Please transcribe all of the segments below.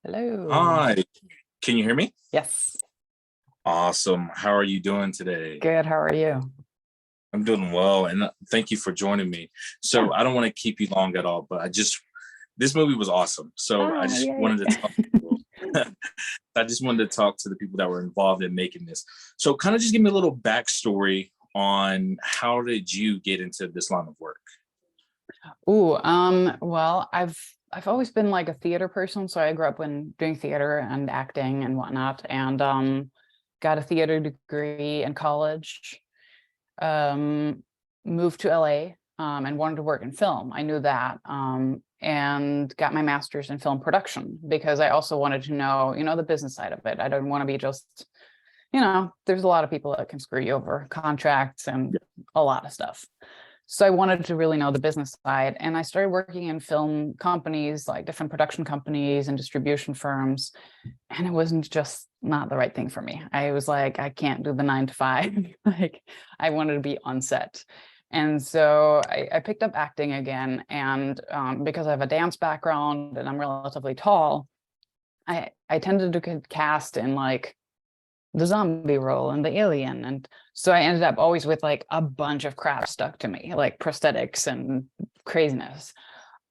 Hello. Hi, can you hear me? Yes. Awesome. How are you doing today? Good. How are you? I'm doing well, and thank you for joining me. Yeah. So I don't want to keep you long at all, but this movie was awesome. So I just Yay. wanted to talk to people. I just wanted to talk to the people that were involved in making this. So kind of just give me a little backstory on how did you get into this line of work? Well, I've always been like a theater person, so I grew up when doing theater and acting and whatnot, and got a theater degree in college. Um, Moved to LA, and wanted to work in film. I knew that, and got my master's in film production because I also wanted to know, the business side of it. I don't want to be just, there's a lot of people that can screw you over contracts and a lot of stuff. So I wanted to really know the business side. And I started working in film companies, like different production companies and distribution firms. And it wasn't just not the right thing for me. I was like, I can't do the 9 to 5. Like, I wanted to be on set. And so I picked up acting again. And because I have a dance background and I'm relatively tall, I tended to get cast in like the zombie role and the alien. And so I ended up always with like a bunch of crap stuck to me, like prosthetics and craziness.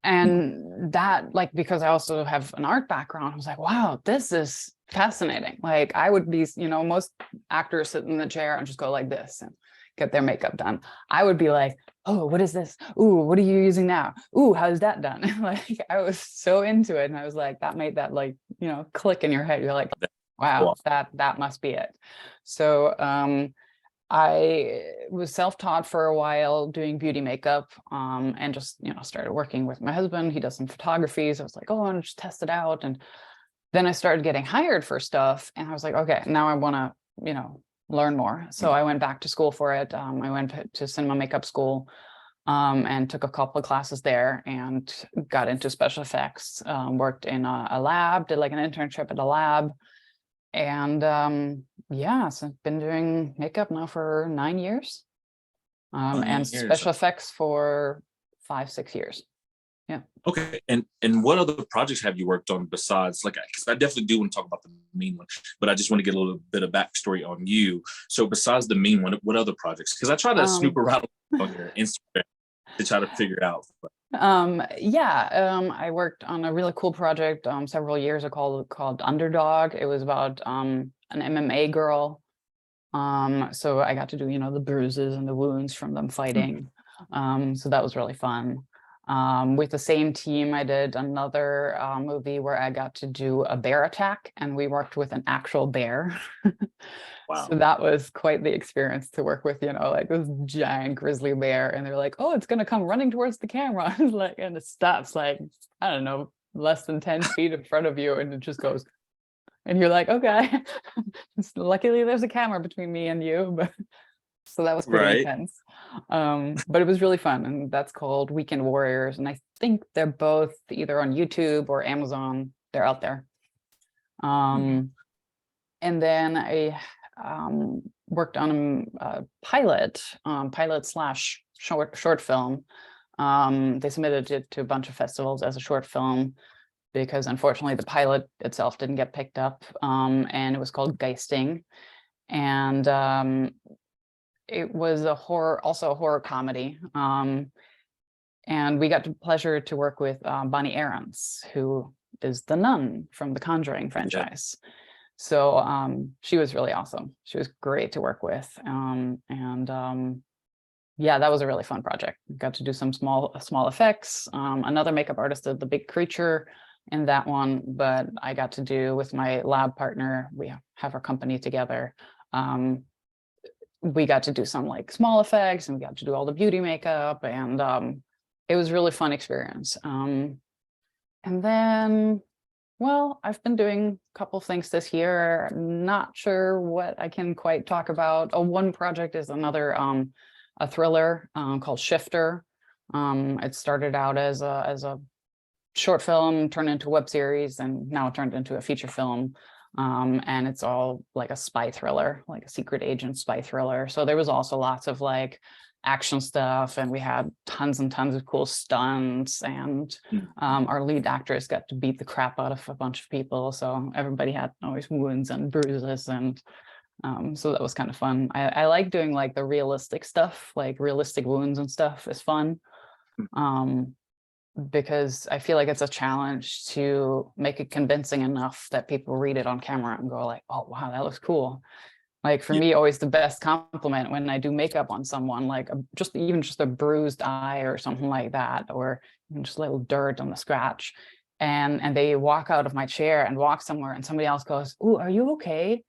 And that, like, because I also have an art background, I was like, wow, this is fascinating. Like, I would be, most actors sit in the chair and just go like this and get their makeup done. I would be like, oh, what is this? Ooh, what are you using now? Ooh, how's that done? Like, I was so into it. And I was like, that made that like, click in your head. You're like, wow, that must be it. So I was self-taught for a while doing beauty makeup, and just started working with my husband. He does some photography, so I was like, oh, I want to just test it out. And then I started getting hired for stuff, and I was like, okay, now I want to learn more. So I went back to school for it. I went to cinema makeup school, and took a couple of classes there and got into special effects. Worked in a lab, did like an internship at a lab. And yeah, so I've been doing makeup now for 9 years, and 9 years. special effects for 5, 6 years. Yeah. Okay, and what other projects have you worked on besides like? Because I definitely do want to talk about the mean one, but I just want to get a little bit of backstory on you. So besides the mean one, what other projects? Because I try to snoop around on your Instagram to try to figure out. I worked on a really cool project several years ago called Underdog. It was about an MMA girl. So I got to do, the bruises and the wounds from them fighting. So that was really fun. With the same team, I did another movie where I got to do a bear attack, and we worked with an actual bear. Wow. So that was quite the experience to work with, like this giant grizzly bear. And they're like, oh, it's going to come running towards the camera. Like, and it stops like, I don't know, less than 10 feet in front of you. And it just goes, and you're like, okay, luckily there's a camera between me and you. But so that was pretty intense. But it was really fun. And that's called Weekend Warriors. And I think they're both either on YouTube or Amazon. They're out there. And then I worked on a pilot slash short film. They submitted it to a bunch of festivals as a short film because unfortunately the pilot itself didn't get picked up, and it was called Geisting. And it was also a horror comedy. And we got the pleasure to work with Bonnie Aarons, who is the nun from the Conjuring franchise. So she was really awesome. She was great to work with. Yeah, that was a really fun project. Got to do some small effects. Another makeup artist did the big creature in that one, but I got to do with my lab partner, we have our company together. We got to do some like small effects, and we got to do all the beauty makeup, and it was a really fun experience. And then, well, I've been doing a couple things this year. Not sure what I can quite talk about. One project is another a thriller called Shifter. It started out as a short film, turned into a web series, and now it turned into a feature film. And it's all like a spy thriller, like a secret agent spy thriller. So there was also lots of like action stuff, and we had tons and tons of cool stunts, and our lead actress got to beat the crap out of a bunch of people, so everybody had always wounds and bruises, and so that was kind of fun. I like doing like the realistic stuff, like realistic wounds and stuff is fun, because I feel like it's a challenge to make it convincing enough that people read it on camera and go like, oh wow, that looks cool. Like for Yeah. me, always the best compliment when I do makeup on someone, like even just a bruised eye or something like that, or just a little dirt on the scratch, and they walk out of my chair and walk somewhere, and somebody else goes, "Ooh, are you okay?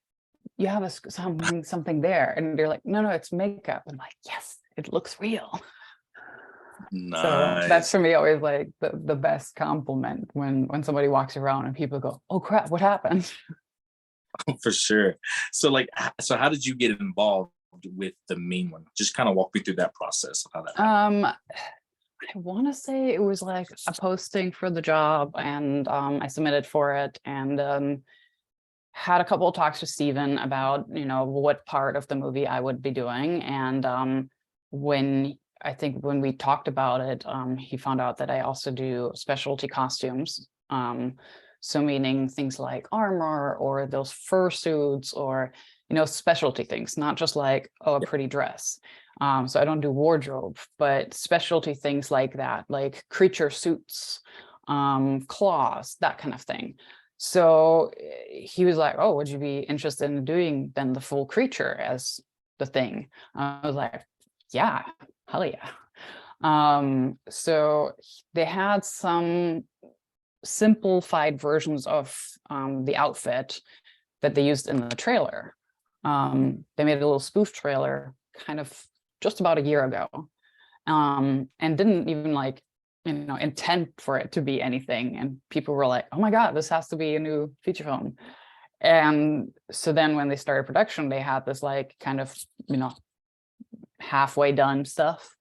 You have something there," and they're like, "No, it's makeup." I'm like, "Yes, it looks real." So that's Nice. for me always like the best compliment when somebody walks around and people go, "Oh crap, what happened?" For sure. So like, so how did you get involved with the Mean One? Just kind of walk me through that process of how that happened. I want to say it was like a posting for the job, and I submitted for it, and had a couple of talks with Steven about, what part of the movie I would be doing. And when we talked about it, he found out that I also do specialty costumes. So meaning things like armor or those fursuits, or, specialty things, not just like, oh, a pretty dress. So I don't do wardrobe, but specialty things like that, like creature suits, claws, that kind of thing. So he was like, oh, would you be interested in doing then the full creature as the thing? I was like, yeah, hell yeah. So they had some simplified versions of the outfit that they used in the trailer. They made a little spoof trailer kind of just about a year ago, and didn't even like, intend for it to be anything. And people were like, oh my God, this has to be a new feature film. And so then when they started production, they had this like kind of, halfway done stuff.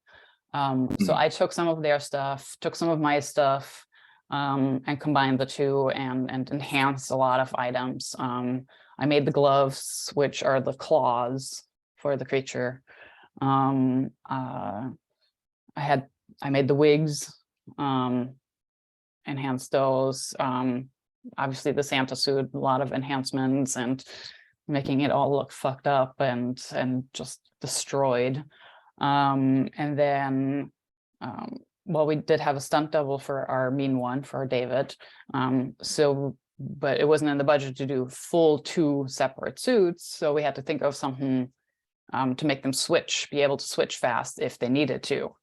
So I took some of their stuff, took some of my stuff, and combined the two, and enhanced a lot of items. I made the gloves, which are the claws for the creature. I made the wigs, enhanced those. Obviously the Santa suit, a lot of enhancements and making it all look fucked up and just destroyed. And then, well, we did have a stunt double for our Mean One, for our David. But it wasn't in the budget to do full 2 separate suits. So we had to think of something to make them be able to switch fast if they needed to.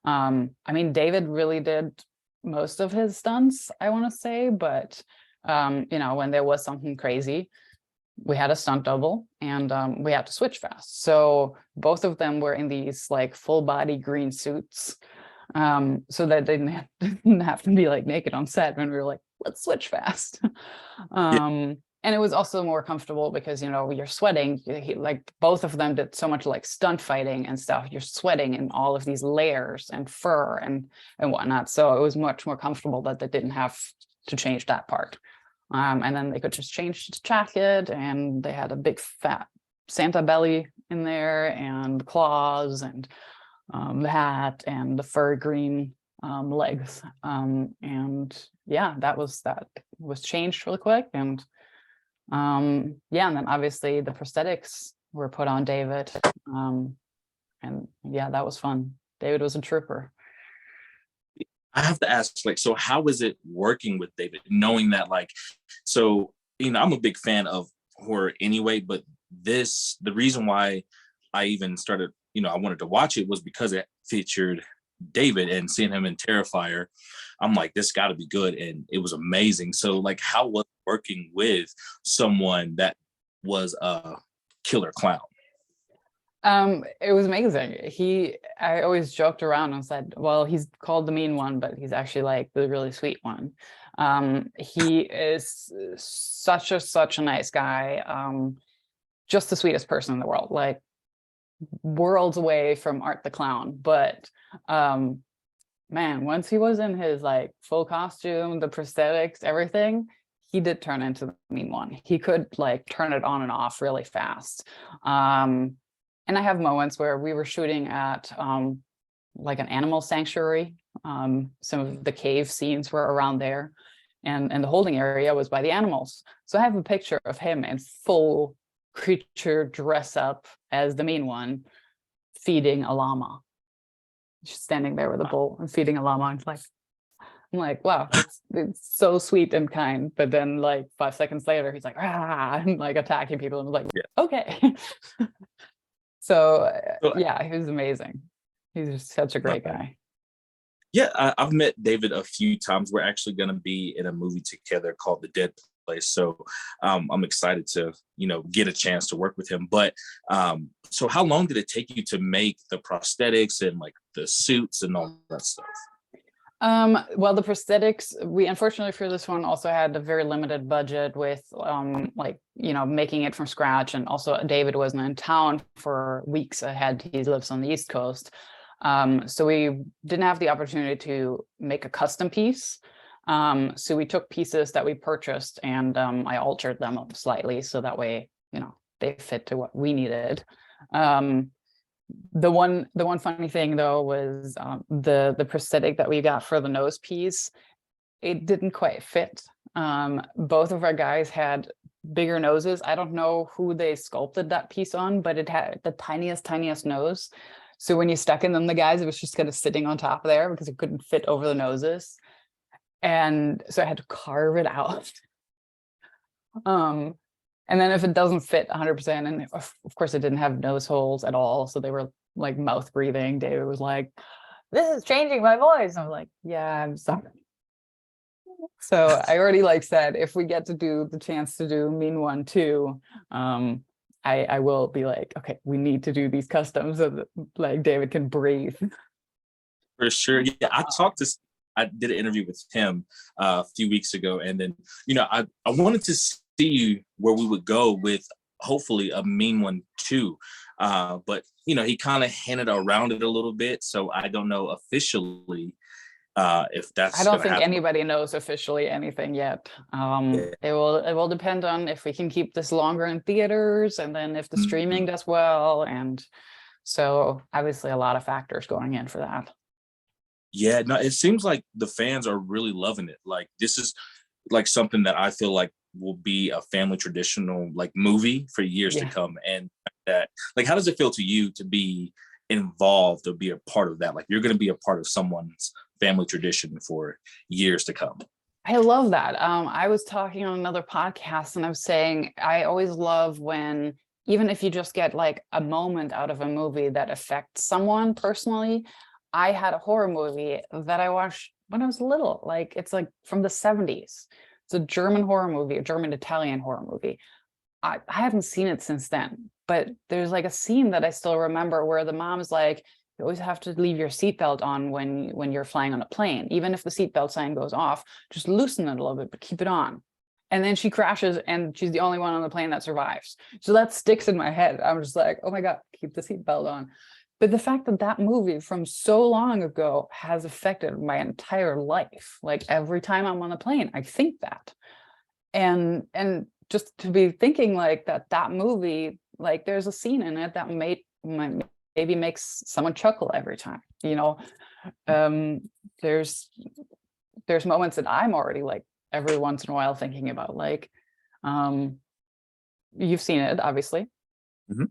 I mean, David really did most of his stunts, I want to say, but when there was something crazy, we had a stunt double, and we had to switch fast. So both of them were in these like full body green suits, so that they didn't have to be like naked on set when we were like, let's switch fast. And it was also more comfortable because, you're sweating. Like both of them did so much like stunt fighting and stuff. You're sweating in all of these layers and fur and whatnot. So it was much more comfortable that they didn't have to change that part. And then they could just change the jacket, and they had a big fat Santa belly in there, and claws, and the hat, and the fur green legs. And yeah, that was changed really quick. And yeah, and then obviously the prosthetics were put on David, and yeah, that was fun. David was a trooper. I have to ask, like, so how is it working with David, knowing that, like, so, I'm a big fan of horror anyway, but the reason why I even started, I wanted to watch it was because it featured David, and seeing him in Terrifier, I'm like, this got to be good. And it was amazing. So, like, how was working with someone that was a killer clown? It was amazing. I always joked around and said, well, he's called the Mean One, but he's actually like the really sweet one. He is such a nice guy. Just the sweetest person in the world, like worlds away from Art the Clown. But man, once he was in his like full costume, the prosthetics, everything, he did turn into the mean one. He could like turn it on and off really fast. And I have moments where we were shooting at like an animal sanctuary. Some of the cave scenes were around there, and the holding area was by the animals. So I have a picture of him in full creature dress up as the mean one, feeding a llama. She's standing there with a bowl and feeding a llama. I'm like, wow, it's so sweet and kind. But then like 5 seconds later, he's like, ah, and like attacking people. And I was like, okay. So So, yeah, he was amazing. He's just such a great guy. yeah, I've met David a few times. We're actually going to be in a movie together called The Dead Place. So I'm excited to, get a chance to work with him. But so how long did it take you to make the prosthetics and like the suits and all that stuff? Well, the prosthetics, we unfortunately for this one also had a very limited budget with making it from scratch. And also David wasn't in town for weeks ahead. He lives on the East Coast. So we didn't have the opportunity to make a custom piece. So we took pieces that we purchased and I altered them up slightly so that way, they fit to what we needed. The one funny thing though was the prosthetic that we got for the nose piece. It didn't quite fit. Both of our guys had bigger noses. I don't know who they sculpted that piece on, but it had the tiniest nose. So when you stuck in them, the guys, it was just kind of sitting on top of there because it couldn't fit over the noses. And so I had to carve it out. And then if it doesn't fit 100%, and of course it didn't have nose holes at all, so they were like mouth breathing. David was like, "This is changing my voice." I'm like, "Yeah, I'm sorry." So I already said, if we get to do the chance to do Mean One too, I will be like, okay, we need to do these customs so that David can breathe. For sure. Yeah, I did an interview with him a few weeks ago, and then I wanted to see where we would go with hopefully a Mean One too, but he kind of hinted around it a little bit, so I don't know officially if that's. I don't think anybody knows officially anything yet. It will depend on if we can keep this longer in theaters, and then if the streaming does well, and so obviously a lot of factors going in for that. Yeah, no, it seems like the fans are really loving it. Like this is like something that I feel like will be a family traditional movie for years to come. And that, how does it feel to you to be involved or be a part of that? Like you're going to be a part of someone's family tradition for years to come. I love that. I was talking on another podcast and I was saying, I always love when, even if you just get a moment out of a movie that affects someone personally. I had a horror movie that I watched when I was little, it's from the 70s. It's a German horror movie, a German-Italian horror movie. I haven't seen it since then, but there's a scene that I still remember where the mom is like, you always have to leave your seatbelt on when you're flying on a plane. Even if the seatbelt sign goes off, just loosen it a little bit, but keep it on. And then she crashes and she's the only one on the plane that survives. So that sticks in my head. I'm just like, oh my God, keep the seatbelt on. But the fact that that movie from so long ago has affected my entire life, every time I'm on a plane, I think that. And just to be thinking that movie, there's a scene in it that maybe makes someone chuckle every time, there's moments that I'm already every once in a while thinking about, you've seen it, obviously. Mm-hmm.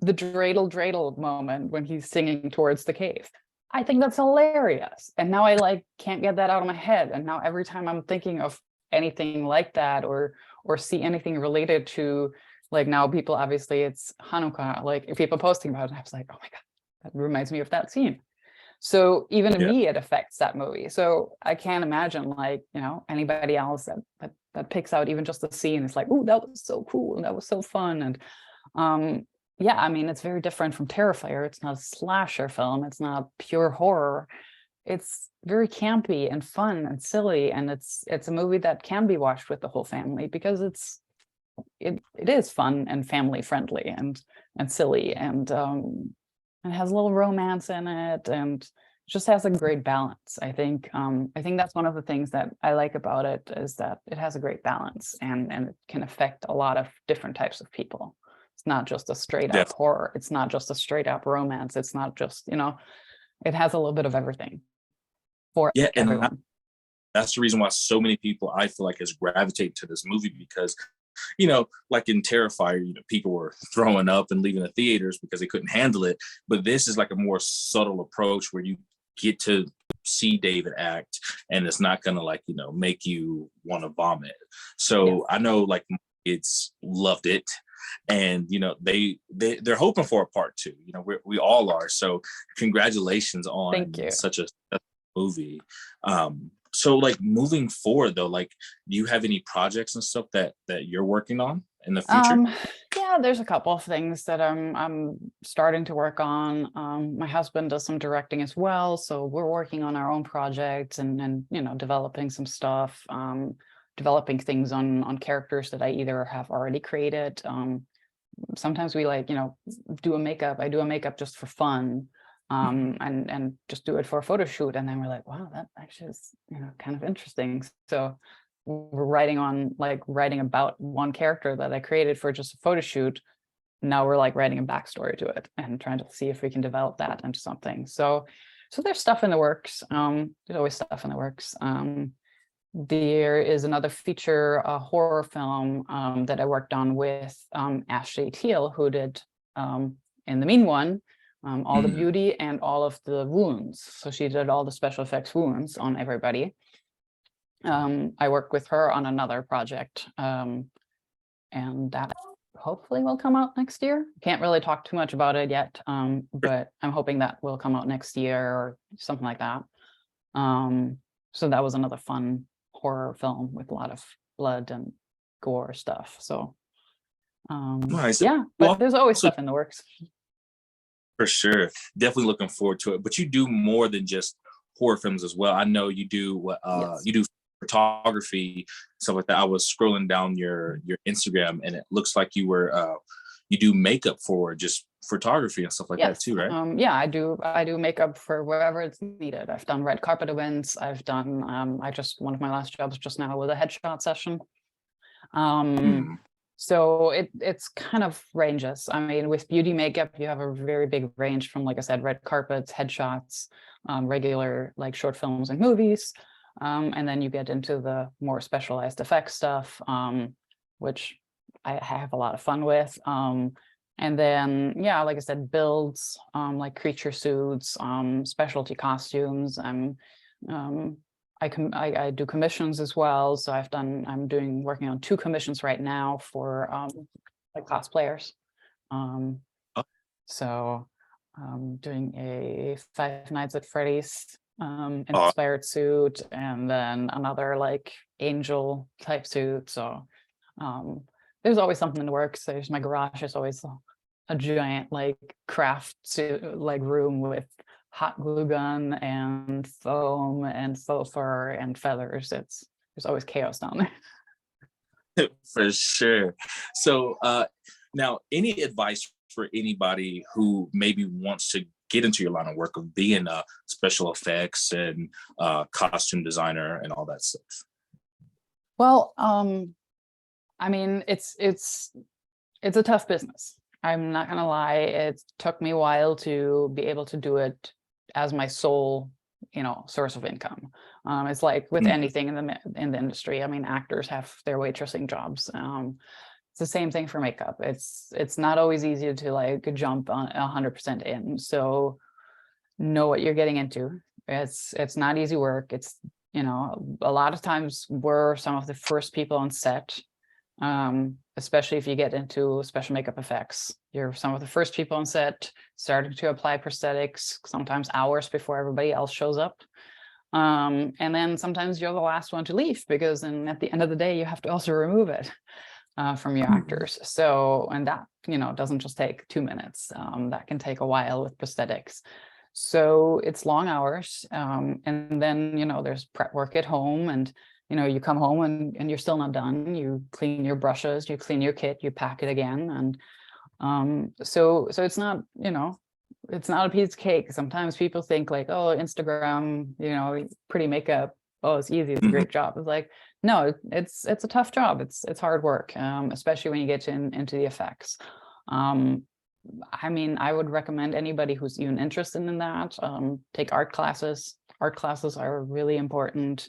The dreidel moment when he's singing towards the cave. I think that's hilarious. And now I can't get that out of my head. And now every time I'm thinking of anything like that or see anything related to now people, obviously it's Hanukkah, if people posting about it, I was like, oh my God, that reminds me of that scene. So even me, it affects that movie. So I can't imagine anybody else that picks out even just the scene. It's like, oh, that was so cool. And that was so fun. And yeah, I mean, it's very different from Terrifier. It's not a slasher film. It's not pure horror. It's very campy and fun and silly. And it's a movie that can be watched with the whole family because it is fun and family friendly and silly. And it has a little romance in it. And just has a great balance. I think that's one of the things that I like about it, is that it has a great balance, and it can affect a lot of different types of people. It's not just a straight up Definitely. horror. It's not just a straight up romance. It's not just, it has a little bit of everything for Yeah, and everyone. that's the reason why so many people, I feel like, has gravitated to this movie, because like in Terrifier, people were throwing up and leaving the theaters because they couldn't handle it. But this is like a more subtle approach where you get to see David act, and it's not gonna make you want to vomit. Yes. So I know like my kids loved it, and they're hoping for a part two. We all are. So congratulations Thank on you. such a movie. So like moving forward though, like do you have any projects and stuff that you're working on in the future? Um, yeah, there's a couple of things that I'm starting to work on. My husband does some directing as well, so we're working on our own projects, and developing some stuff, developing things on characters that I either have already created. Sometimes we do a makeup. I do a makeup just for fun, and just do it for a photo shoot, and then we're like, wow, that actually is kind of interesting. So we're writing about one character that I created for just a photo shoot. Now we're like writing a backstory to it and trying to see if we can develop that into something. So there's stuff in the works. There's always stuff in the works. There is another feature, a horror film, that I worked on with Ashley Teal, who did, in the mean one, all the Mm. beauty and all of the wounds. So she did all the special effects wounds on everybody. I work with her on another project, and that hopefully will come out next year. Can't really talk too much about it yet, but I'm hoping that will come out next year or something like that. So that was another fun horror film with a lot of blood and gore stuff. So Nice. yeah, but Well, there's always also stuff in the works. for sure, definitely looking forward to it. But you do more than just horror films as well. I know you do. Yes. You do photography, stuff like that. I was scrolling down your Instagram, and it looks like you do makeup for just photography and stuff like that Yes. too, right? Yeah, I do makeup for wherever it's needed. I've done red carpet events. I've done one of my last jobs just now was a headshot session. Mm. So it's kind of ranges. I mean, with beauty makeup, you have a very big range from, like I said, red carpets, headshots, regular like short films and movies. And then you get into the more specialized effects stuff, which I have a lot of fun with. And then, yeah, like I said, builds, like creature suits, specialty costumes. I do commissions as well. So working on 2 commissions right now for like cosplayers. Um, Oh, so doing a Five Nights at Freddy's oh, inspired suit, and then another like angel type suit. So um, there's always something in the works. There's my garage is always a giant like craft suit, like room with hot glue gun and foam and faux fur and feathers. There's always chaos down there. for sure. So now, any advice for anybody who maybe wants to get into your line of work of being a special effects and costume designer and all that stuff? Well, I mean, it's a tough business. I'm not gonna lie. It took me a while to be able to do it as my sole, source of income. It's like with Mm. anything in the industry. I mean, actors have their waitressing jobs. It's the same thing for makeup. It's not always easy to like jump on 100% in. So know what you're getting into. It's not easy work. It's a lot of times we're some of the first people on set, especially if you get into special makeup effects. You're some of the first people on set starting to apply prosthetics, sometimes hours before everybody else shows up. And then sometimes you're the last one to leave, because then at the end of the day, you have to also remove it from your actors. So, and that, doesn't just take 2 minutes. That can take a while with prosthetics. So it's long hours. And then, there's prep work at home, and you come home and you're still not done. You clean your brushes, you clean your kit, you pack it again. And so it's not, it's not a piece of cake. Sometimes people think like, oh, Instagram, pretty makeup, oh, it's easy, it's a Mhm. great job. It's like, no, it's a tough job. It's hard work, especially when you get into the effects. um I mean, I would recommend anybody who's even interested in that, take art classes. Art classes are really important.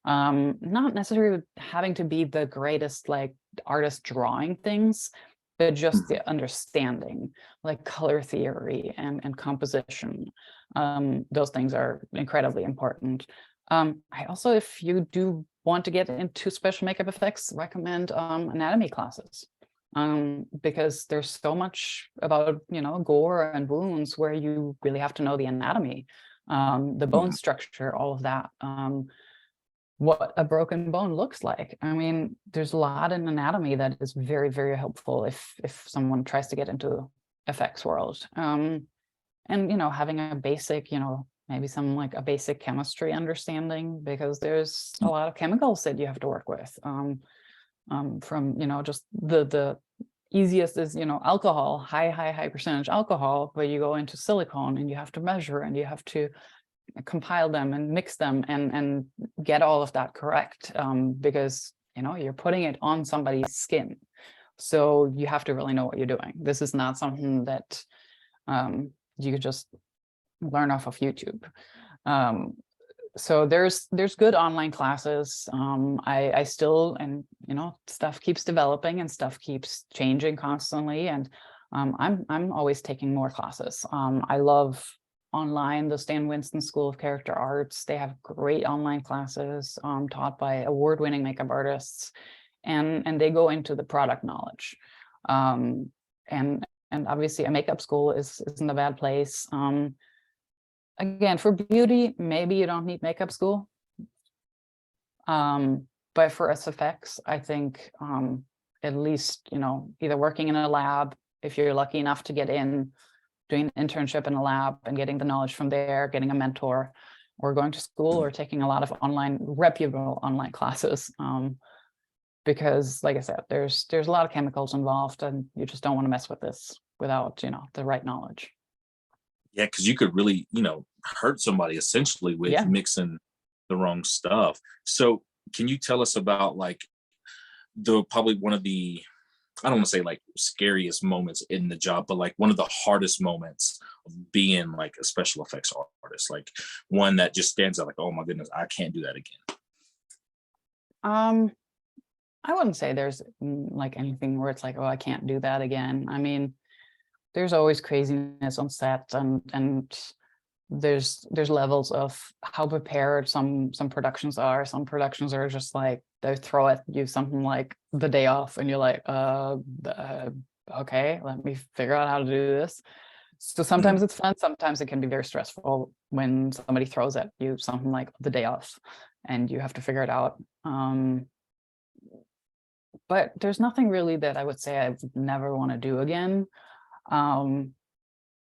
Not necessarily having to be the greatest like artist drawing things, but just Mhm. the understanding, like color theory and composition. Those things are incredibly important. I also, if you do want to get into special makeup effects, recommend anatomy classes, because there's so much about gore and wounds where you really have to know the anatomy, the bone Mhm. structure, all of that. What a broken bone looks like. I mean, there's a lot in anatomy that is very, very helpful if someone tries to get into effects world. And having a basic, maybe some like a basic chemistry understanding, because there's a lot of chemicals that you have to work with. From just the easiest is alcohol, high percentage alcohol, but you go into silicone and you have to measure and you have to compile them and mix them and get all of that correct, because you're putting it on somebody's skin, so you have to really know what you're doing. This is not something that you could just learn off of YouTube. um, so there's good online classes. I still, and stuff keeps developing and stuff keeps changing constantly, and I'm always taking more classes. I love online, the Stan Winston School of Character Arts. They have great online classes taught by award-winning makeup artists, and they go into the product knowledge. um, and obviously a makeup school isn't a bad place. Again, for beauty, maybe you don't need makeup school. But for SFX, I think at least, either working in a lab, if you're lucky enough to get in, doing an internship in a lab and getting the knowledge from there, getting a mentor, or going to school or taking a lot of reputable online classes. Because like I said, there's a lot of chemicals involved, and you just don't want to mess with this without, the right knowledge. Yeah, because you could really, hurt somebody essentially with Yeah. mixing the wrong stuff. So, can you tell us about like the probably one of the, I don't want to say like scariest moments in the job, but like one of the hardest moments of being like a special effects artist, like one that just stands out like, oh my goodness, I can't do that again. Um, I wouldn't say there's like anything where it's like, oh, I can't do that again. I mean, there's always craziness on set, and there's levels of how prepared some productions are. Some productions are just like they throw at you something like the day off, and you're like, okay, let me figure out how to do this. So Mhm. sometimes it's fun, sometimes it can be very stressful when somebody throws at you something like the day off and you have to figure it out. But there's nothing really that I would say I would never want to do again. Um,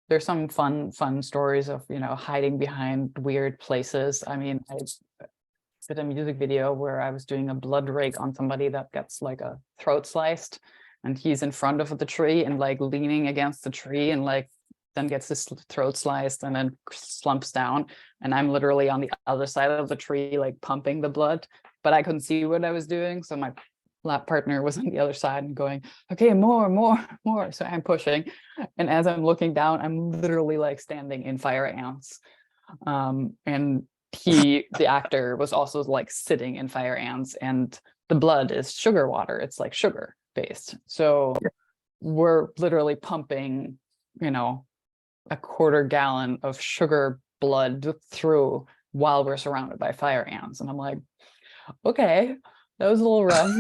there's some fun stories of hiding behind weird places. I mean, I did a music video where I was doing a blood rake on somebody that gets like a throat sliced, and he's in front of the tree and like leaning against the tree, and like then gets his throat sliced and then slumps down, and I'm literally on the other side of the tree like pumping the blood, but I couldn't see what I was doing, so my lap partner was on the other side and going, okay, more, so I'm pushing, and as I'm looking down, I'm literally like standing in fire ants. And the actor was also like sitting in fire ants, and the blood is sugar water, it's like sugar based, so we're literally pumping you know a quarter gallon of sugar blood through while we're surrounded by fire ants, and I'm like, okay, that was a little rough.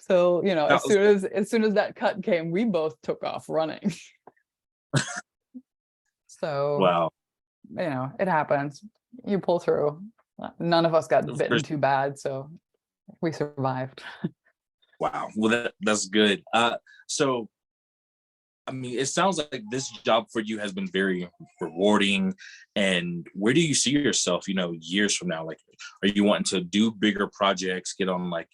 So That was as soon as that cut came, we both took off running. So wow. it happens. You pull through. None of us got For bitten too bad, so we survived. Wow. Well, that's good. So, I mean, it sounds like this job for you has been very rewarding. And where do you see yourself, years from now? Like, are you wanting to do bigger projects, get on like,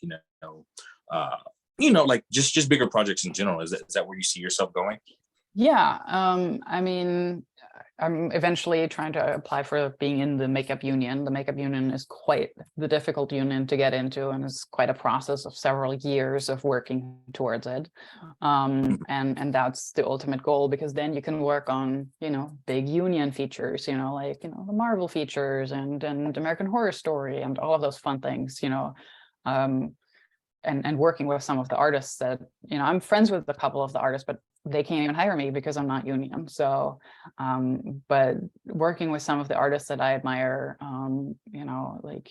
like just bigger projects in general? Is that where you see yourself going? Yeah, I mean, I'm eventually trying to apply for being in the makeup union. The makeup union is quite the difficult union to get into, and it's quite a process of several years of working towards it. And that's the ultimate goal, because then you can work on, big union features, like, the Marvel features and American Horror Story and all of those fun things, um, and working with some of the artists that, I'm friends with a couple of the artists, but they can't even hire me because I'm not union. So, but working with some of the artists that I admire, like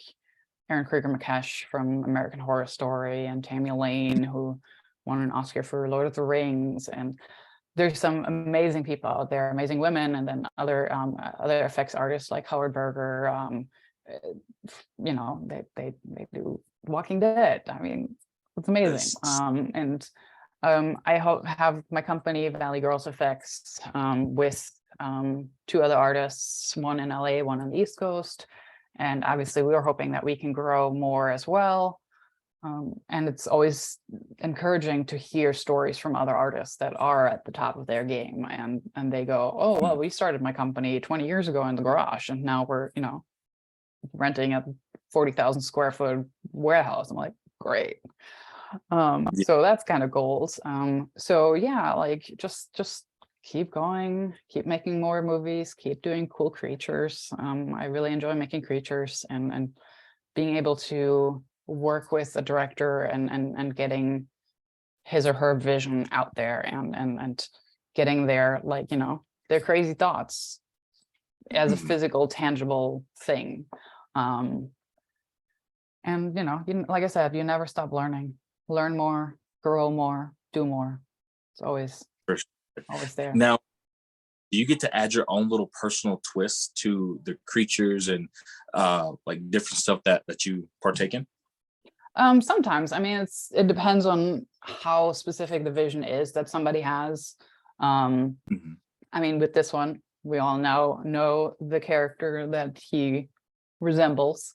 Aaron Krieger McKesh from American Horror Story, and Tammy Lane, who won an Oscar for Lord of the Rings. And there's some amazing people out there, amazing women, and then other effects artists like Howard Berger. They do Walking Dead. I mean, it's amazing. And I have my company, Valley Girls Effects, with two other artists, one in LA, one on the East Coast. And obviously we are hoping that we can grow more as well. And it's always encouraging to hear stories from other artists that are at the top of their game. And they go, oh, well, we started my company 20 years ago in the garage, and now we're, renting a 40,000 square foot warehouse. I'm like, great. So that's kind of goals. So yeah, like just keep going, keep making more movies, keep doing cool creatures. I really enjoy making creatures, and being able to work with a director and getting his or her vision out there, and getting their, like, their crazy thoughts as a physical, tangible thing. And like I said, you never stop learning. Learn more, grow more, do more. It's always For sure. always there. Now, do you get to add your own little personal twist to the creatures and like different stuff that you partake in? Sometimes, I mean, it depends on how specific the vision is that somebody has. Mhm. I mean, with this one, we all know the character that he resembles.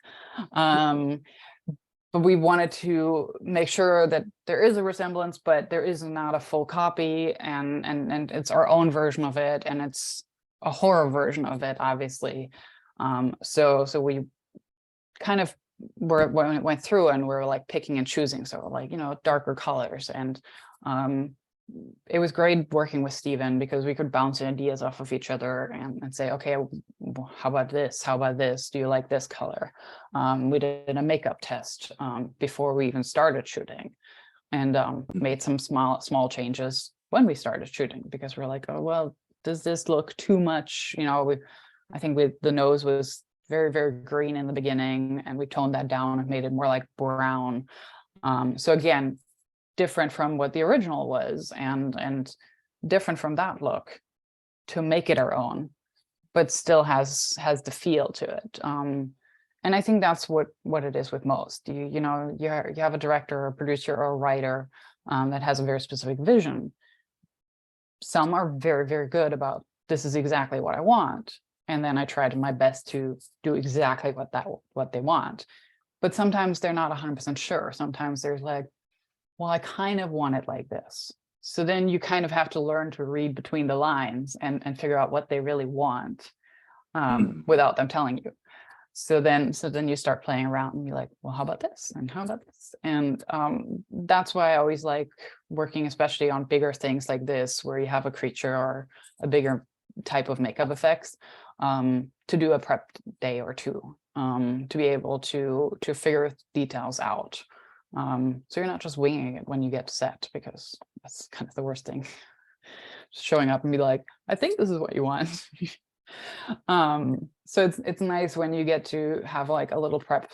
But we wanted to make sure that there is a resemblance, but there is not a full copy, and it's our own version of it, and it's a horror version of it, obviously. So we kind of went through, and we're like picking and choosing. So, like, darker colors, and it was great working with Steven, because we could bounce ideas off of each other and say, okay, how about this? How about this? Do you like this color? We did a makeup test before we even started shooting, and made some small changes when we started shooting, because we're like, oh, well, does this look too much? I think the nose was very, very green in the beginning, and we toned that down and made it more like brown. So again, different from what the original was, and different from that look, to make it our own, but still has the feel to it. And I think that's what it is with most. You have a director or a producer or a writer that has a very specific vision. Some are very, very good about, this is exactly what I want, and then I tried my best to do exactly what they want. But sometimes they're not 100% sure. Sometimes there's like, well, I kind of want it like this. So then you kind of have to learn to read between the lines and figure out what they really want, without them telling you. So then you start playing around and be like, well, how about this? And how about this? And that's why I always like working, especially on bigger things like this, where you have a creature or a bigger type of makeup effects, to do a prep day or two, to be able to figure details out. So you're not just winging it when you get set, because that's kind of the worst thing. Just showing up and be like, I think this is what you want. So it's nice when you get to have like a little prep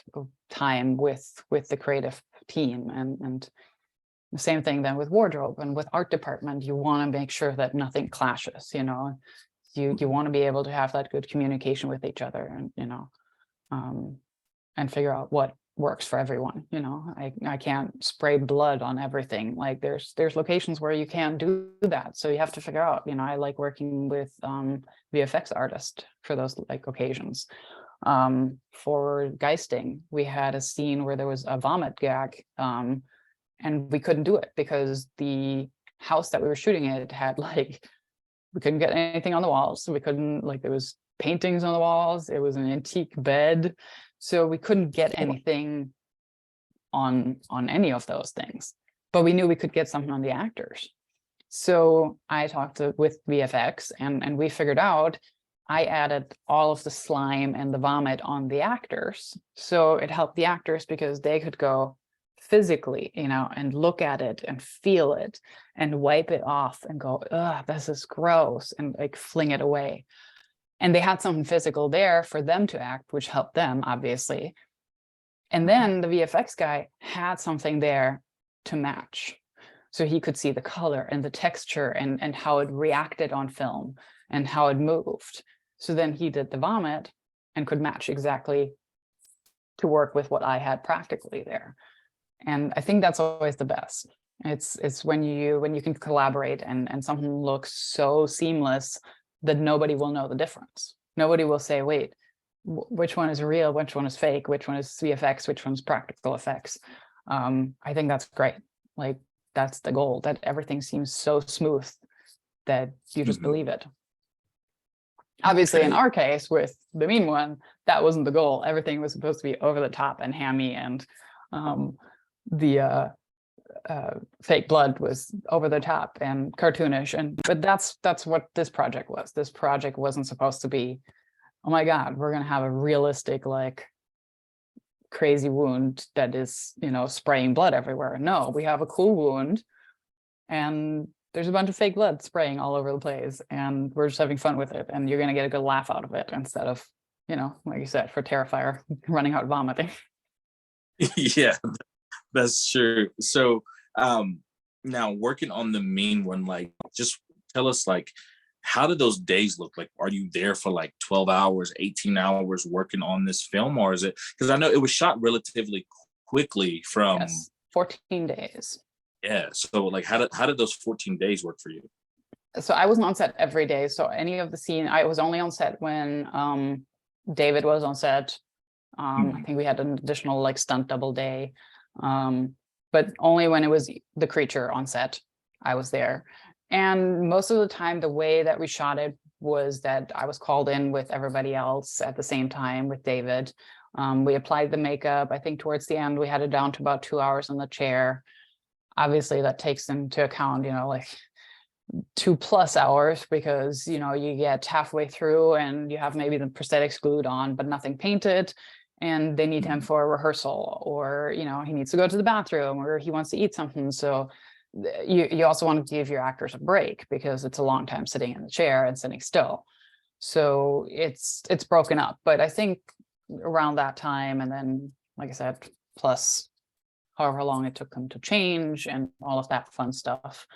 time with the creative team, and the same thing then with wardrobe and with art department. You want to make sure that nothing clashes, you want to be able to have that good communication with each other, and and figure out what works for everyone. I can't spray blood on everything. Like there's locations where you can't do that, so you have to figure out. I like working with VFX artist for those like occasions. For Geisting, we had a scene where there was a vomit gag, and we couldn't do it because the house that we were shooting it had like we couldn't get anything on the walls. So we couldn't, like, there was paintings on the walls. It was an antique bed. So we couldn't get anything on any of those things, but we knew we could get something on the actors. So I talked with VFX, and we figured out, I added all of the slime and the vomit on the actors. So it helped the actors because they could go physically, and look at it and feel it and wipe it off and go, ugh, this is gross, and like fling it away. And they had something physical there for them to act, which helped them, obviously. And then the VFX guy had something there to match. So he could see the color and the texture and how it reacted on film and how it moved. So then he did the vomit and could match exactly to work with what I had practically there. And I think that's always the best. It's when you can collaborate and something looks so seamless that nobody will know the difference. Nobody will say, wait, which one is real, which one is fake, which one is VFX, which one's practical effects. I think that's great. Like, that's the goal, that everything seems so smooth that you just believe it. Obviously, in our case, with the mean one, that wasn't the goal. Everything was supposed to be over the top and hammy, and the fake blood was over the top and cartoonish. But that's what this project was. This project wasn't supposed to be, oh my God, we're gonna have a realistic, like, crazy wound that is, spraying blood everywhere. No, we have a cool wound and there's a bunch of fake blood spraying all over the place, and we're just having fun with it, and you're gonna get a good laugh out of it instead of, like you said, for Terrifier, running out vomiting. Yeah, that's true. So now working on the mean one, like, just tell us, like, how did those days look like? Are you there for like 12 hours, 18 hours working on this film? Or is it, because I know it was shot relatively quickly from— Yes, 14 days. Yeah. So like, how did those 14 days work for you? So I wasn't on set every day. So any of the scene, I was only on set when David was on set. I think we had an additional, like, stunt double day. But only when it was the creature on set, I was there. And most of the time, the way that we shot it was that I was called in with everybody else at the same time with David. We applied the makeup. I think towards the end, we had it down to about 2 hours in the chair. Obviously, that takes into account, like 2+ hours, because, you get halfway through and you have maybe the prosthetics glued on, but nothing painted. And they need him for a rehearsal, or, he needs to go to the bathroom, or he wants to eat something. So you also want to give your actors a break, because it's a long time sitting in the chair and sitting still. So it's broken up. But I think around that time, and then, like I said, plus however long it took them to change and all of that fun stuff.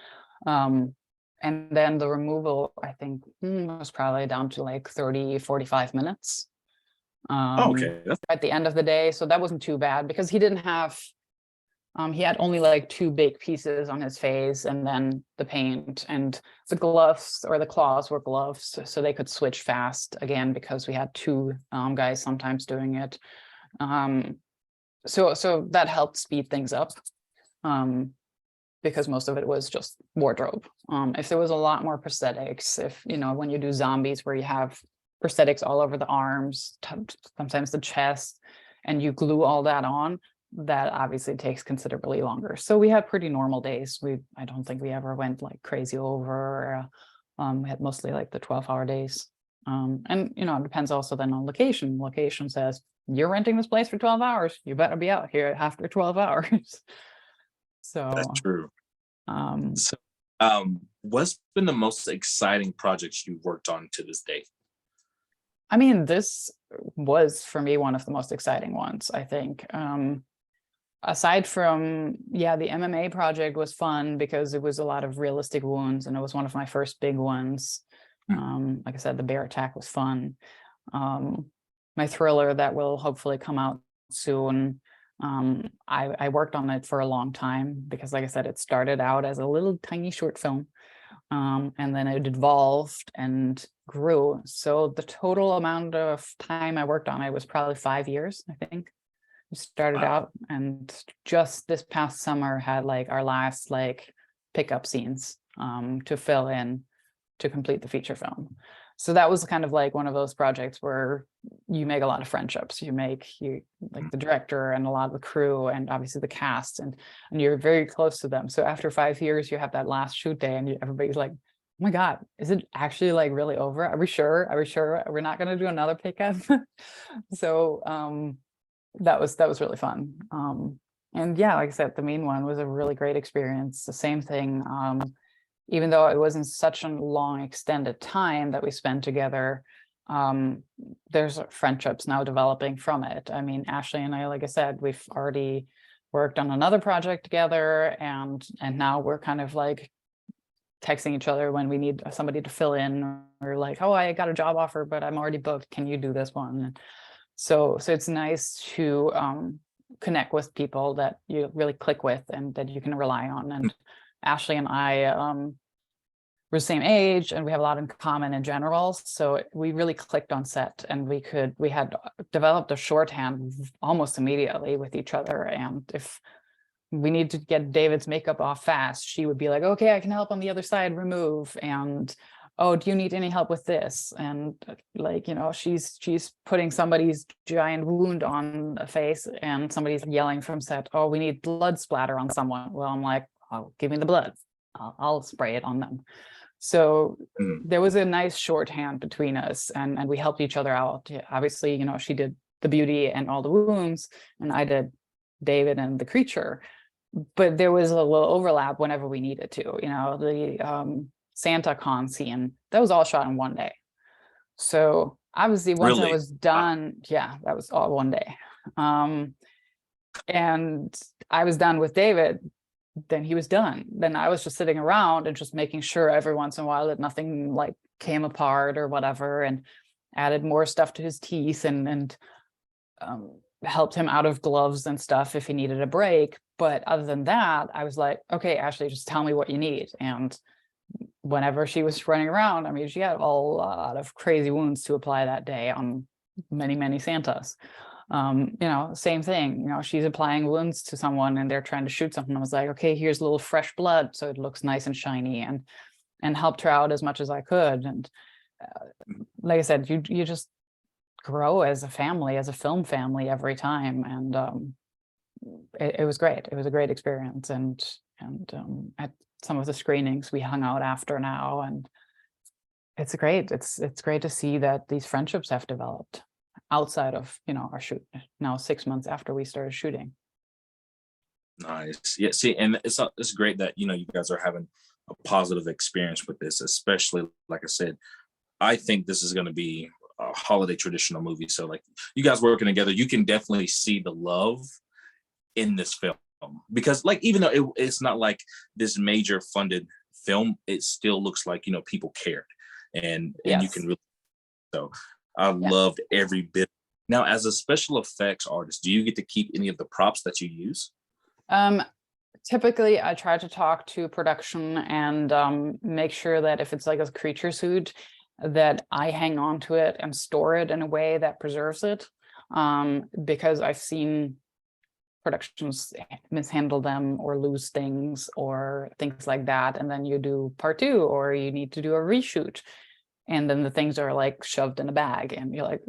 And then the removal, I think, was probably down to like 30-45 minutes. Okay. At the end of the day. So that wasn't too bad, because he didn't have, he had only like 2 big pieces on his face, and then the paint, and the gloves, or the claws, were gloves, so they could switch fast again, because we had 2 guys sometimes doing it. So that helped speed things up, because most of it was just wardrobe. If there was a lot more prosthetics, if, when you do zombies where you have prosthetics all over the arms, sometimes the chest, and you glue all that on, that obviously takes considerably longer. So we had pretty normal days. I don't think we ever went like crazy over. We had mostly like the 12-hour days. And it depends also then on location. Location says, you're renting this place for 12 hours. You better be out here after 12 hours. So that's true. What's been the most exciting projects you've worked on to this day? I mean, this was, for me, one of the most exciting ones, I think. Aside from, the MMA project was fun because it was a lot of realistic wounds, and it was one of my first big ones. Like I said, the bear attack was fun. My thriller that will hopefully come out soon, I worked on it for a long time, because, like I said, it started out as a little tiny short film. And then it evolved and grew. So the total amount of time I worked on it was probably 5 years, I think. We started out, and just this past summer had like our last like pickup scenes to fill in to complete the feature film. So that was kind of like one of those projects where you make a lot of friendships. You like the director and a lot of the crew and obviously the cast, and you're very close to them. So after 5 years, you have that last shoot day and everybody's like, oh my God, is it actually like really over? Are we sure? Are we sure we're not going to do another pickup? So that was really fun. And yeah, like I said, the mean one was a really great experience. The same thing. Even though it wasn't such a long extended time that we spent together, there's friendships now developing from it. I mean, Ashley and I, like I said, we've already worked on another project together, and now we're kind of like texting each other when we need somebody to fill in, or like, oh, I got a job offer, but I'm already booked. Can you do this one? So it's nice to connect with people that you really click with and that you can rely on. And Ashley and I we're the same age and we have a lot in common in general. So we really clicked on set, and we had developed a shorthand almost immediately with each other. And if we need to get David's makeup off fast, she would be like, okay, I can help on the other side, remove. And oh, do you need any help with this? And like, she's putting somebody's giant wound on a face and somebody's yelling from set, oh, we need blood splatter on someone. Well, I'm like, oh, give me the blood. I'll spray it on them. So there was a nice shorthand between us, and we helped each other out. Yeah, obviously, she did the beauty and all the wounds, and I did David and the creature. But there was a little overlap whenever we needed to. The Santa con scene, that was all shot in one day. So obviously once I was done, yeah, that was all one day. And I was done with David, then he was done. Then I was just sitting around and just making sure every once in a while that nothing like came apart or whatever, and added more stuff to his teeth and helped him out of gloves and stuff if he needed a break. But other than that, I was like, okay, Ashley, just tell me what you need. And whenever she was running around, I mean, she had a lot of crazy wounds to apply that day on many Santas. Same thing, she's applying wounds to someone and they're trying to shoot something. I was like, okay, here's a little fresh blood so it looks nice and shiny, and helped her out as much as I could. And like I said, you just grow as a family, as a film family every time. And it was great. It was a great experience. And at some of the screenings we hung out after now, and it's great. It's great to see that these friendships have developed outside of our shoot now 6 months after we started shooting. Nice. Yeah, see, and it's great that you guys are having a positive experience with this, especially like I said, I think this is going to be a holiday traditional movie. So like you guys working together, you can definitely see the love in this film, because like even though it's not like this major funded film, it still looks like people cared, and Yes. you can really, so I loved every bit. Now, as a special effects artist, do you get to keep any of the props that you use? Typically I try to talk to production and make sure that if it's like a creature suit, that I hang on to it and store it in a way that preserves it, because I've seen productions mishandle them or lose things or things like that, and then you do part 2 or you need to do a reshoot, and then the things are like shoved in a bag and you're like,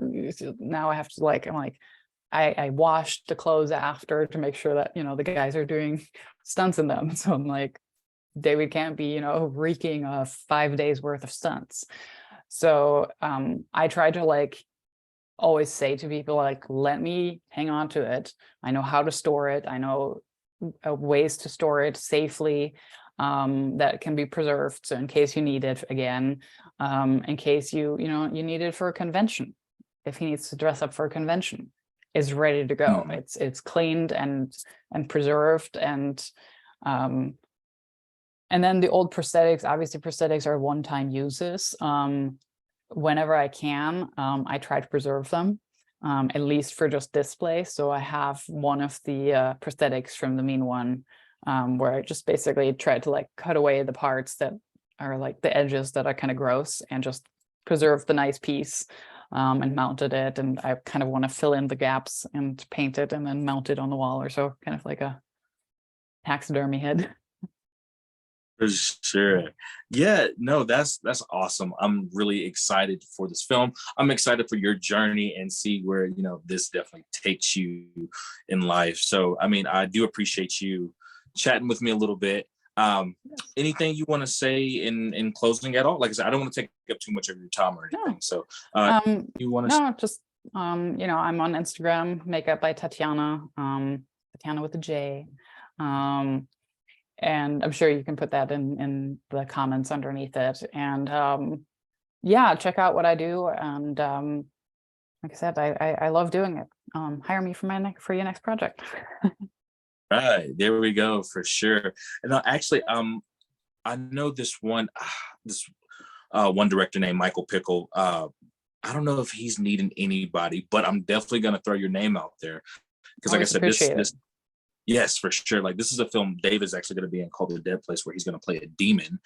now I have to I'm like, I washed the clothes after to make sure that the guys are doing stunts in them. So I'm like, David can't be reeking of 5 days worth of stunts. So I try to always say to people, let me hang on to it. I know how to store it. I know ways to store it safely, that can be preserved. So in case you need it again, in case you need it for a convention, if he needs to dress up for a convention, it's ready to go. It's cleaned and preserved. And then the old prosthetics, obviously prosthetics are one-time uses. Whenever I can, I try to preserve them, at least for just display. So I have one of the prosthetics from the mean one, where I just basically tried to cut away the parts that are the edges that are kind of gross and just preserve the nice piece, and mounted it. And I kind of want to fill in the gaps and paint it and then mount it on the wall or so, kind of like a taxidermy head. For sure. Yeah, no, that's awesome. I'm really excited for this film. I'm excited for your journey and see where, this definitely takes you in life. So, I mean, I do appreciate you chatting with me a little bit. Um, Anything you want to say in closing at all? Like I said, I don't want to take up too much of your time or No, anything. So, you want to no, just I'm on Instagram, makeup by Tatjana, Tatjana with a J. And I'm sure you can put that in the comments underneath it. And yeah, check out what I do. And like I said, I love doing it. Hire me for your next project. right there we go for sure. And actually, I know this one director named Michael Pickle. I don't know if he's needing anybody, but I'm definitely gonna throw your name out there because, like I Always said, this appreciate it. this yes, for sure. Like this is a film David's actually gonna be in called The Dead Place, where he's gonna play a demon.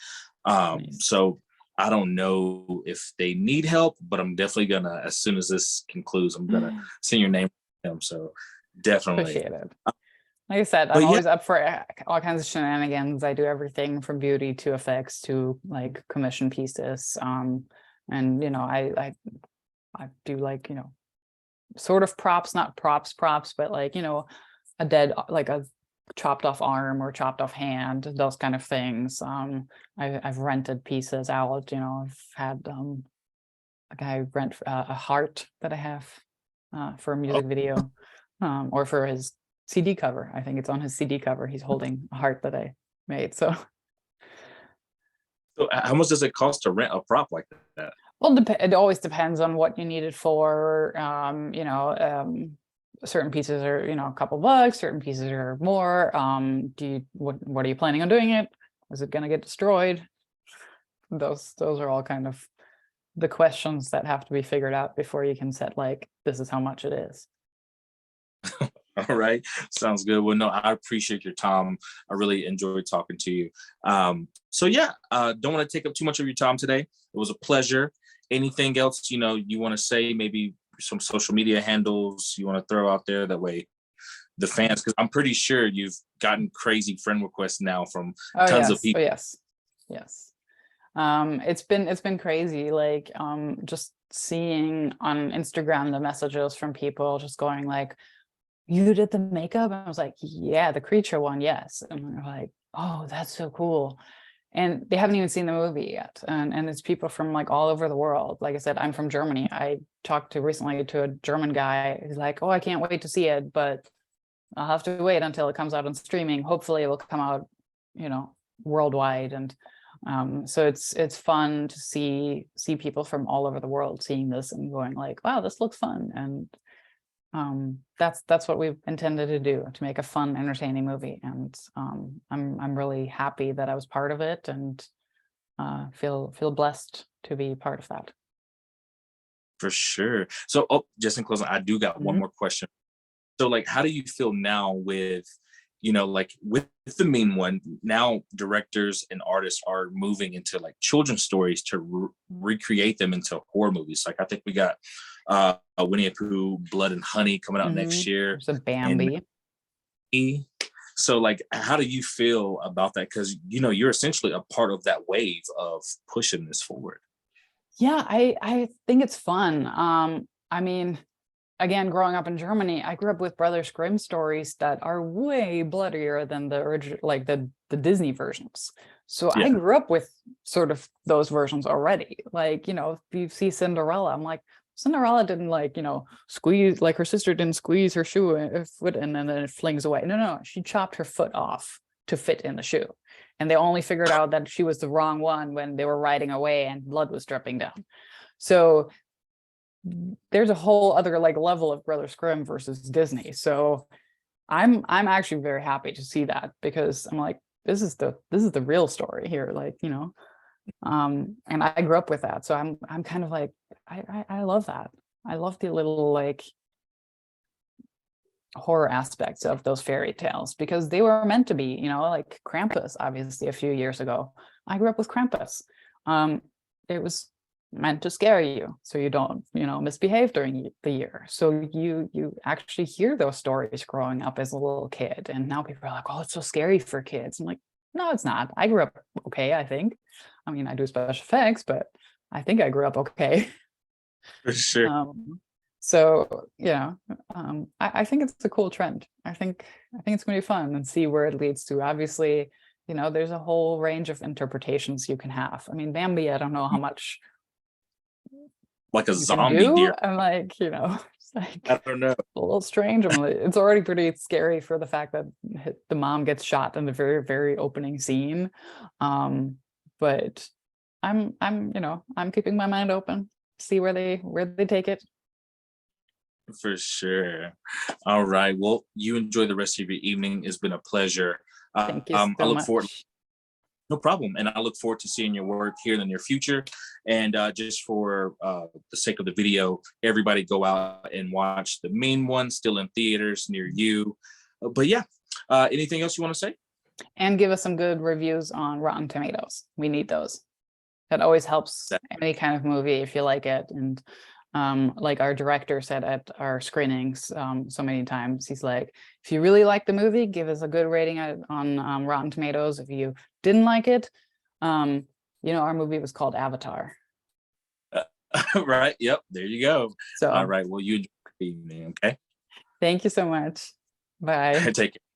Nice. So I don't know if they need help, but I'm definitely gonna, as soon as this concludes, I'm gonna send your name to him. So definitely. Appreciate it. Like I said, I'm But yeah, always up for all kinds of shenanigans. I do everything from beauty to effects to like commission pieces. And I do like, sort of props, not props, but like, a dead, like a chopped off arm or chopped off hand, those kind of things. I've rented pieces out, I've had a guy rent a heart that I have for a oh, music video, or for his CD cover. I think it's on his CD cover. He's holding a heart that I made. So, so how much does it cost to rent a prop like that? well, it always depends on what you need it for. Certain pieces are, a couple bucks, certain pieces are more. What are you planning on doing it? Is it going to get destroyed? Those are all kind of the questions that have to be figured out before you can set like, this is how much it is. All right. Sounds good. Well, no, I appreciate your time. I really enjoyed talking to you. So yeah, don't want to take up too much of your time today. It was a pleasure. Anything else, you want to say, maybe some social media handles you want to throw out there, that way the fans, because I'm pretty sure you've gotten crazy friend requests now from Oh tons of yes. Oh people. yes. Yes. It's been crazy, like just seeing on Instagram the messages from people just going like, you did the makeup? And I was like, yeah, the creature one, yes. And they're like, oh, that's so cool. And they haven't even seen the movie yet. And it's people from like all over the world. Like I said, I'm from Germany. I talked to recently to a German guy who's like, oh, I can't wait to see it, but I'll have to wait until it comes out on streaming. Hopefully it will come out, worldwide. And so it's fun to see people from all over the world seeing this and going like, wow, this looks fun. And that's what we've intended to do, to make a fun, entertaining movie. And I'm really happy that I was part of it, and feel blessed to be part of that. For sure. So, just in closing, I do got one Mhm. more question. So, like, how do you feel now with, like with the mean one? Now, directors and artists are moving into like children's stories to recreate them into horror movies. Like, I think we got Winnie the Pooh, Blood and Honey coming out next year, There's a and Bambi. Maggie. So, like, how do you feel about that? Because you're essentially a part of that wave of pushing this forward. Yeah, I think it's fun. I mean, again, growing up in Germany, I grew up with Brothers Grimm stories that are way bloodier than the original, like the Disney versions. So I Yeah. grew up with sort of those versions already. Like, if you see Cinderella, I'm like, Cinderella didn't like, squeeze, like her sister didn't squeeze her foot and then it flings away. No, she chopped her foot off to fit in the shoe. And they only figured out that she was the wrong one when they were riding away and blood was dripping down. So there's a whole other like level of Brothers Grimm versus Disney. So I'm actually very happy to see that, because I'm like, this is the real story here. Like, and I grew up with that. So I'm kind of like, I love that. I love the little like horror aspects of those fairy tales, because they were meant to be, like Krampus, obviously a few years ago. I grew up with Krampus. It was meant to scare you so you don't, misbehave during the year. So you actually hear those stories growing up as a little kid, and now people are like, oh, it's so scary for kids. I'm like, No, it's not. I grew up okay, I think. I mean, I do special effects, but I think I grew up okay. For sure. So I think it's a cool trend. I think it's going to be fun and see where it leads to. Obviously, there's a whole range of interpretations you can have. I mean, Bambi, I don't know how much Like a you can zombie do. deer. I'm like, it's like I don't know. a little strange. I'm like, it's already pretty scary for the fact that the mom gets shot in the very, very opening scene. But I'm keeping my mind open, see where they take it. For sure. All right. Well, you enjoy the rest of your evening. It's been a pleasure. Thank you I so look forward. much. No problem. And I look forward to seeing your work here in the near future. And just for the sake of the video, everybody go out and watch the main one, still in theaters near you. But yeah, anything else you want to say? And give us some good reviews on Rotten Tomatoes. We need those. That always helps any kind of movie if you like it. And like our director said at our screenings so many times, he's like, if you really like the movie, give us a good rating on Rotten Tomatoes. If you didn't like it, our movie was called Avatar. Right. Yep. There you go. So all right. Well, you enjoy the evening. Okay. thank you so much. Bye. Take care.